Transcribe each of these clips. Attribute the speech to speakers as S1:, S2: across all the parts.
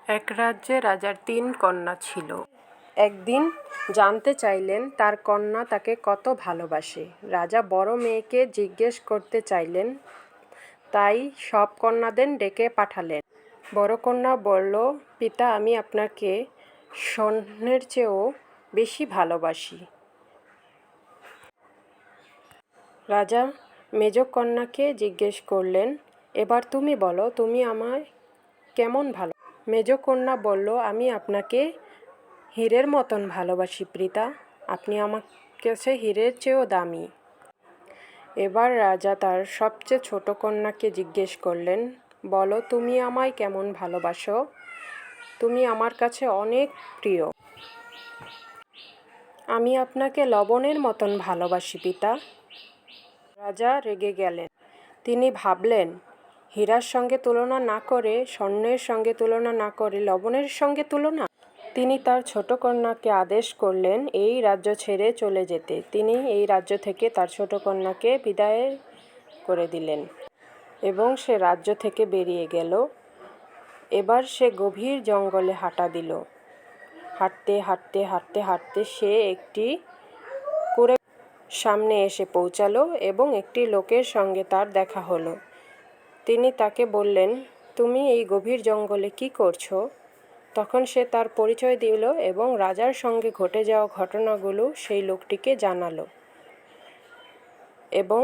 S1: এক রাজ্যে রাজার ৩ কন্যা ছিল। একদিন জানতে চাইলেন তার কন্যা তাকে কত ভালোবাসে। রাজা বড় মেয়েকে জিজ্ঞেস করতে চাইলেন, তাই সব কন্যাদের ডেকে পাঠালেন। বড় কন্যা বলল, পিতা, আমি আপনাকে স্বর্ণের চেয়েও বেশি ভালোবাসি। রাজা মেজ কন্যাকে জিজ্ঞেস করলেন, এবার তুমি বলো, তুমি আমায় কেমন ভালো? মেজ কন্যা বলল, আমি আপনাকে হীরের মতন ভালোবাসি পিতা, আপনি আমার কাছে হীরের চেয়েও দামি। এবার রাজা তার সবচেয়ে ছোট কন্যাকে জিজ্ঞেস করলেন, বলো, তুমি আমায় কেমন ভালোবাসো? তুমি আমার কাছে অনেক প্রিয়। আমি আপনাকে লবণের মতন ভালোবাসি পিতা। রাজা রেগে গেলেন। তিনি ভাবলেন, হীরার সঙ্গে তুলনা না করে, স্বর্ণের সঙ্গে তুলনা না করে লবণের সঙ্গে তুলনা। তিনি তার ছোট কন্যাকে আদেশ করলেন এই রাজ্য ছেড়ে চলে যেতে। তিনি এই রাজ্য থেকে তার ছোট কন্যাকে বিদায় করে দিলেন এবং সে রাজ্য থেকে বেরিয়ে গেল। এবার সে গভীর জঙ্গলে হাঁটা দিল। হাঁটতে হাঁটতে হাঁটতে হাঁটতে সে একটি কুঁড়ে সামনে এসে পৌঁছালো এবং একটি লোকের সঙ্গে তার দেখা হলো। তিনি তাকে বললেন, তুমি এই গভীর জঙ্গলে কি করছো? তখন সে তার পরিচয় দিল এবং রাজার সঙ্গে ঘটে যাওয়া ঘটনাগুলো সেই লোকটিকে জানালো। এবং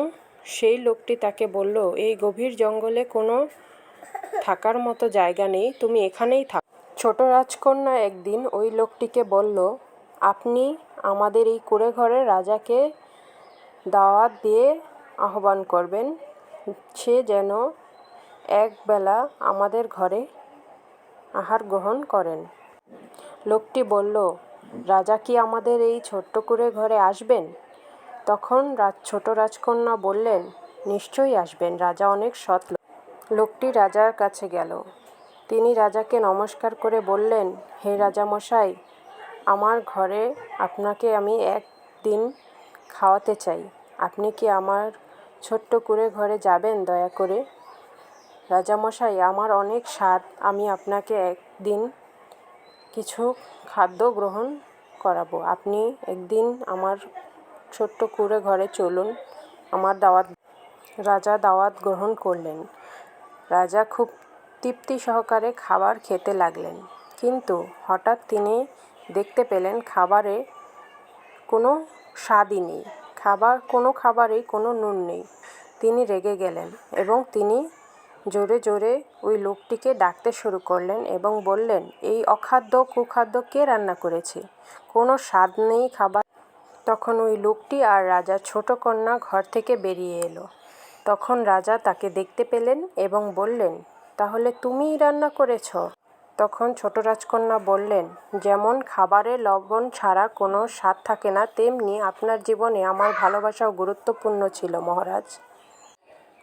S1: সেই লোকটি তাকে বলল, এই গভীর জঙ্গলে কোনো থাকার মতো জায়গা নেই, তুমি এখানেই থাকো। ছোট রাজকন্যা একদিন ওই লোকটিকে বলল, আপনি আমাদের এই কুঁড়ে ঘরে রাজাকে দাওয়াত দিয়ে আহ্বান করবেন, সে যেন একবেলা আমাদের ঘরে আহার গ্রহণ করেন। লোকটি বলল, রাজা কি আমাদের এই ছোট্ট কুঁড়ে ঘরে আসবেন? তখন ছোট রাজকন্যা বললেন, নিশ্চয়ই আসবেন, রাজা অনেক সৎ লোক। লোকটি রাজার কাছে গেল। তিনি রাজাকে নমস্কার করে বললেন, হে রাজামশাই, আমার ঘরে আপনাকে আমি একদিন খাওয়াতে চাই। আপনি কি আমার ছোট্ট কুঁড়ে ঘরে যাবেন দয়া করে? রাজামশাই, আমার অনেক স্বাদ, আমি আপনাকে একদিন কিছু খাদ্য গ্রহণ করাবো। আপনি একদিন আমার ছোট্ট কুঁড়ে ঘরে চলুন, আমার দাওয়াত। রাজা দাওয়াত গ্রহণ করলেন। রাজা খুব তৃপ্তি সহকারে খাবার খেতে লাগলেন, কিন্তু হঠাৎ তিনি দেখতে পেলেন খাবারে কোনো স্বাদই নেই, কোনো খাবারেই কোনো নুন নেই। তিনি রেগে গেলেন এবং তিনি জোরে জোরে ওই লোকটিকে ডাকতে শুরু করলেন এবং বললেন, এই অখাদ্য কুখাদ্য কে রান্না করেছে? কোনো স্বাদ নেই খাবার। তখন ওই লোকটি আর রাজার ছোট কন্যা ঘর থেকে বেরিয়ে এলো। তখন রাজা তাকে দেখতে পেলেন এবং বললেন, তাহলে তুমিই রান্না করেছ? তখন ছোট রাজকন্যা বললেন, যেমন খাবারে লবণ ছাড়া কোনো স্বাদ থাকে না, তেমনি আপনার জীবনে আমার ভালোবাসাও গুরুত্বপূর্ণ ছিল মহারাজ।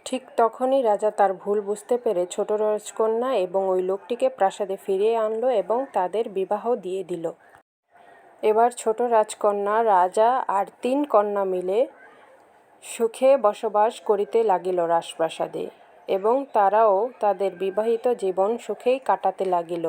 S1: ঠিক তখনই রাজা তার ভুল বুঝতে পেরে ছোট রাজকন্যা এবং ওই লোকটিকে প্রাসাদে ফিরিয়ে আনলো এবং তাদের বিবাহ দিয়ে দিল। এবার ছোট রাজকন্যা, রাজা আর 3 কন্যা মিলে সুখে বসবাস করিতে লাগিল রাজপ্রাসাদে এবং তারাও তাদের বিবাহিত জীবন সুখেই কাটাতে লাগিল।